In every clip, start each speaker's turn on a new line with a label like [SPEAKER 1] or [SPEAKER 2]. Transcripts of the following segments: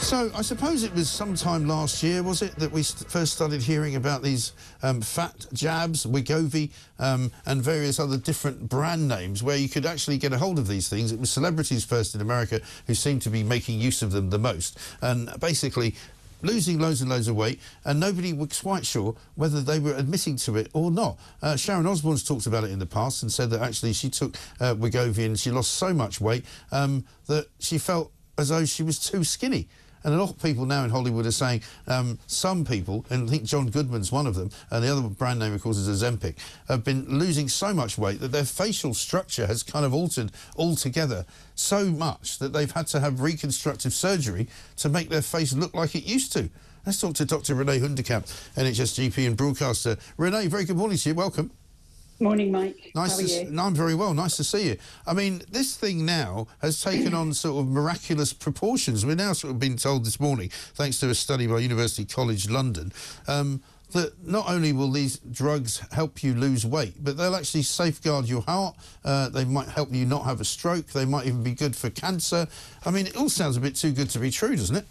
[SPEAKER 1] So I suppose it was sometime last year, was it, that we first started hearing about these fat jabs, Wegovy, and various other different brand names where you could actually get a hold of these things. It was celebrities first in America who seemed to be making use of them the most, and basically losing loads and loads of weight, and nobody was quite sure whether they were admitting to it or not. Sharon Osbourne's talked about it in the past and said that actually she took Wegovy and she lost so much weight that she felt as though she was too skinny. And a lot of people now in Hollywood are saying, some people, and I think John Goodman's one of them, and the other brand name, of course, is Ozempic, have been losing so much weight that their facial structure has kind of altered altogether so much that they've had to have reconstructive surgery to make their face look like it used to. Let's talk to Dr. Renee Hoenderkamp, NHS GP and broadcaster. Renee, very good morning to you. Welcome.
[SPEAKER 2] Morning, Mike.
[SPEAKER 1] Nice.
[SPEAKER 2] How are you?
[SPEAKER 1] No, I'm very well. Nice to see you. I mean, this thing now has taken on sort of miraculous proportions. We're now sort of being told this morning, thanks to a study by University College London, that not only will these drugs help you lose weight, but they'll actually safeguard your heart. They might help you not have a stroke. They might even be good for cancer. I mean, it all sounds a bit too good to be true, doesn't it?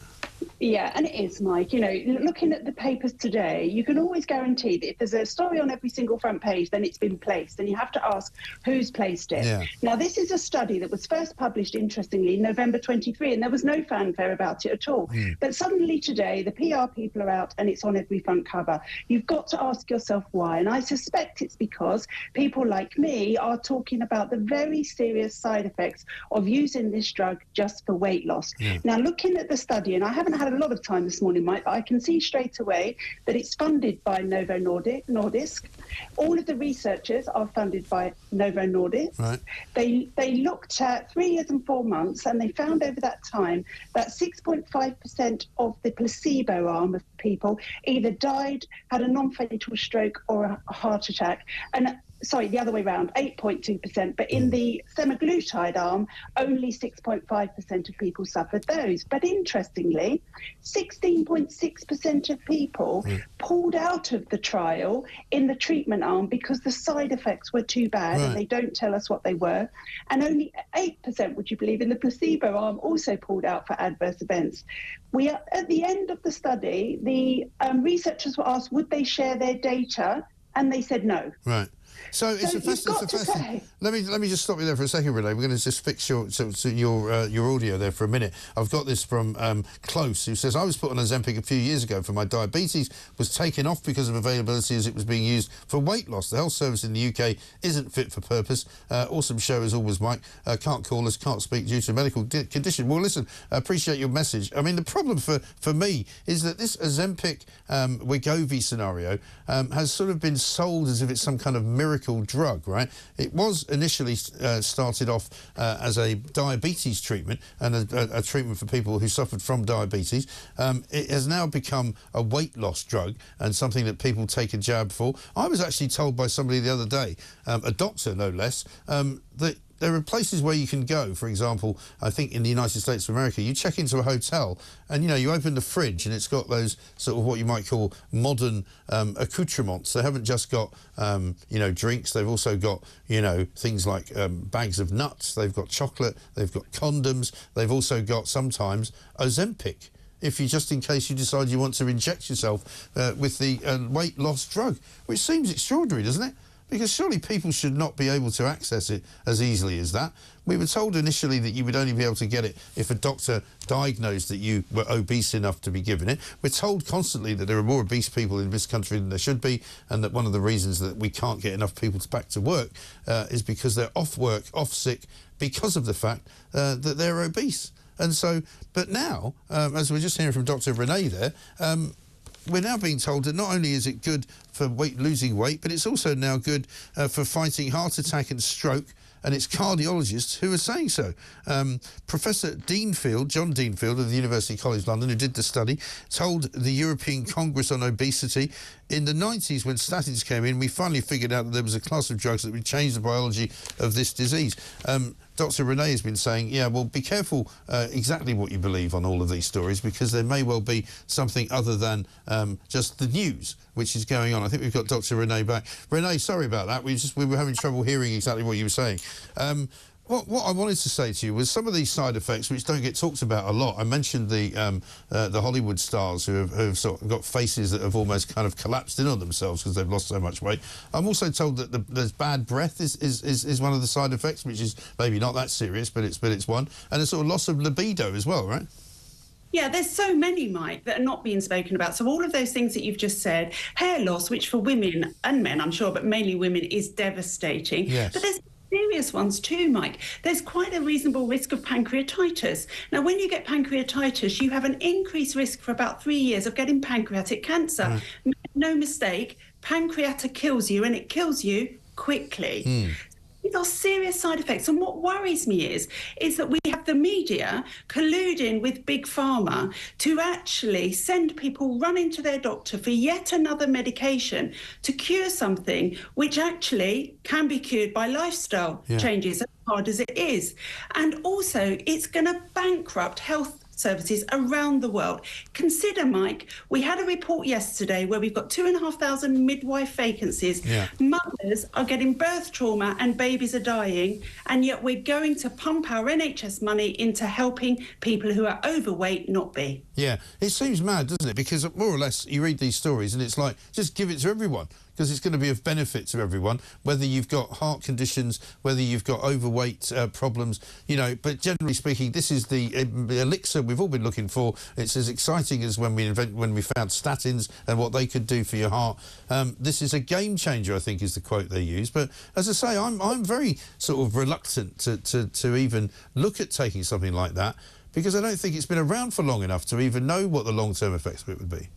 [SPEAKER 2] Yeah, and it is, Mike. You know, looking at the papers today, you can always guarantee that if there's a story on every single front page, then it's been placed, and you have to ask who's placed it.
[SPEAKER 1] Yeah.
[SPEAKER 2] Now, this is a study that was first published, interestingly, in November 23, and there was no fanfare about it at all. But suddenly today, the PR people are out, and it's on every front cover. You've got to ask yourself why, and I suspect it's because people like me are talking about the very serious side effects of using this drug just for weight loss.
[SPEAKER 1] Yeah.
[SPEAKER 2] Now, looking at the study, and I haven't had a lot of time this morning, Mike, but I can see straight away that it's funded by Novo Nordisk. All of the researchers are funded by Novo Nordisk.
[SPEAKER 1] Right.
[SPEAKER 2] They looked at 3 years and 4 months, and they found over that time that 6.5% of the placebo arm of people either died, had a non-fatal stroke or a heart attack. And sorry, the other way around, 8.2%, but in the semaglutide arm, only 6.5% of people suffered those. But interestingly, 16.6% of people pulled out of the trial in the treatment arm because the side effects were too bad, and they don't tell us what they were. And only 8%, would you believe, in the placebo arm also pulled out for adverse events. We are at the end of the study, the researchers were asked would they share their data, and they said no.
[SPEAKER 1] Right. So it's a fascinating. Let me just stop you there for a second, Renee. We're going to just fix your audio there for a minute. I've got this from Close, who says, I was put on Ozempic a few years ago for my diabetes, was taken off because of availability as it was being used for weight loss. The health service in the UK isn't fit for purpose. Awesome show as always, Mike. Can't call us, can't speak due to a medical condition. Well, listen, I appreciate your message. I mean, the problem for me is that this Ozempic Wegovy scenario has sort of been sold as if it's some kind of miracle drug, right? It was initially started off as a diabetes treatment and a treatment for people who suffered from diabetes. It has now become a weight loss drug and something that people take a jab for. I was actually told by somebody the other day, a doctor no less, that there are places where you can go. For example, I think in the United States of America, you check into a hotel and, you know, you open the fridge and it's got those sort of what you might call modern accoutrements. They haven't just got, you know, drinks. They've also got, you know, things like bags of nuts. They've got chocolate. They've got condoms. They've also got sometimes Ozempic, if you just in case you decide you want to inject yourself with the weight loss drug, which seems extraordinary, doesn't it? Because surely people should not be able to access it as easily as that. We were told initially that you would only be able to get it if a doctor diagnosed that you were obese enough to be given it. We're told constantly that there are more obese people in this country than there should be, and that one of the reasons that we can't get enough people back to work is because they're off work, off sick, because of the fact that they're obese. And so, but now, as we're just hearing from Dr. Renee there, we're now being told that not only is it good for losing weight, but it's also now good for fighting heart attack and stroke, and it's cardiologists who are saying so. Professor Deanfield, John Deanfield of the University College London, who did the study, told the European Congress on Obesity, in the 90s when statins came in, we finally figured out that there was a class of drugs that would change the biology of this disease. Dr. Renee has been saying, yeah, well, be careful exactly what you believe on all of these stories, because there may well be something other than just the news which is going on. I think we've got Dr. Renee back. Renee, sorry about that. We were having trouble hearing exactly what you were saying. What I wanted to say to you was some of these side effects which don't get talked about a lot. I mentioned the Hollywood stars who have sort of got faces that have almost kind of collapsed in on themselves because they've lost so much weight. I'm also told that there's bad breath is one of the side effects, which is maybe not that serious, but it's one, and a sort of loss of libido as well, right?
[SPEAKER 3] Yeah, there's so many, Mike, that are not being spoken about. So all of those things that you've just said, hair loss, which for women and men, I'm sure, but mainly women, is devastating.
[SPEAKER 1] Yes.
[SPEAKER 3] But there's serious ones too, Mike. There's quite a reasonable risk of pancreatitis. Now, when you get pancreatitis, you have an increased risk for about 3 years of getting pancreatic cancer.
[SPEAKER 1] Right.
[SPEAKER 3] No mistake, pancreatic kills you, and it kills you quickly. These are serious side effects. And what worries me is that we have the media colluding with Big Pharma to actually send people running to their doctor for yet another medication to cure something which actually can be cured by lifestyle changes, as hard as it is. And also, it's going to bankrupt health services around the world. Consider, Mike, we had a report yesterday where we've got 2,500 midwife vacancies. Mothers are getting birth trauma and babies are dying, and yet we're going to pump our NHS money into helping people who are overweight not be.
[SPEAKER 1] Yeah, it seems mad, doesn't it? Because more or less you read these stories and it's like, just give it to everyone, because it's going to be of benefit to everyone, whether you've got heart conditions, whether you've got overweight problems, you know. But generally speaking, this is the elixir we've all been looking for. It's as exciting as when we found statins and what they could do for your heart. This is a game changer, I think, is the quote they use. But as I say, I'm very sort of reluctant to even look at taking something like that, because I don't think it's been around for long enough to even know what the long-term effects of it would be.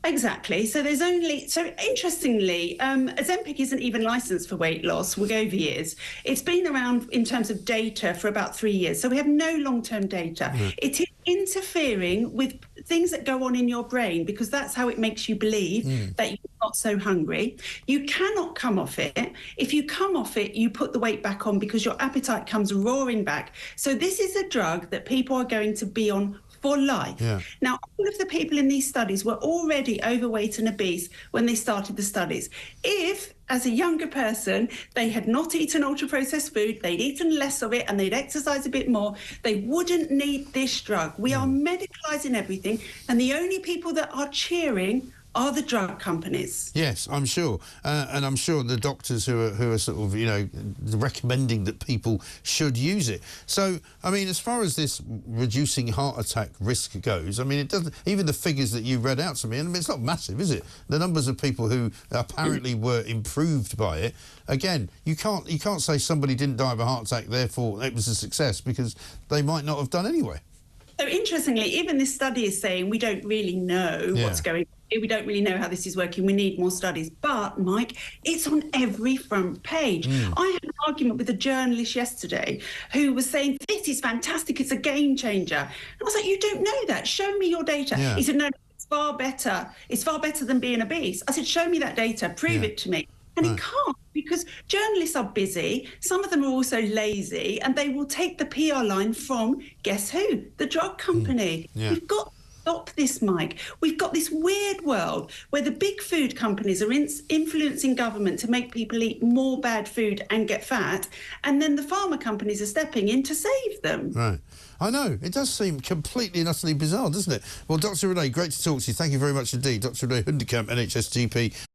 [SPEAKER 3] Exactly. So interestingly, Ozempic isn't even licensed for weight loss. Wegovy is. It's been around in terms of data for about 3 years. So we have no long-term data. It is interfering with things that go on in your brain, because that's how it makes you believe that you're not so hungry. You cannot come off it. If you come off it, you put the weight back on because your appetite comes roaring back. So this is a drug that people are going to be on for life. Now, all of the people in these studies were already overweight and obese when they started the studies. If, as a younger person, they had not eaten ultra-processed food, they'd eaten less of it, and they'd exercise a bit more, they wouldn't need this drug. We are medicalising everything, and the only people that are cheering are the drug companies.
[SPEAKER 1] Yes, I'm sure. And I'm sure the doctors who are sort of, you know, recommending that people should use it. So, I mean, as far as this reducing heart attack risk goes, I mean, it doesn't, even the figures that you read out to me, and I mean, it's not massive, is it? The numbers of people who apparently were improved by it, again, you can't say somebody didn't die of a heart attack, therefore it was a success, because they might not have done anyway.
[SPEAKER 3] So interestingly, even this study is saying we don't really know what's going on. We don't really know how this is working. We need more studies. But, Mike, it's on every front page. I had an argument with a journalist yesterday who was saying, this is fantastic, it's a game changer. And I was like, you don't know that. Show me your data. He said, no, it's far better. It's far better than being obese. I said, show me that data. Prove it to me. And he can't, because journalists are busy. Some of them are also lazy, and they will take the PR line from, guess who? The drug company. We've got to stop this, Mike. We've got this weird world where the big food companies are influencing government to make people eat more bad food and get fat, and then the pharma companies are stepping in to save them.
[SPEAKER 1] Right. I know. It does seem completely and utterly bizarre, doesn't it? Well, Dr. Renee, great to talk to you. Thank you very much indeed. Dr. Renee Hoenderkamp, NHS GP.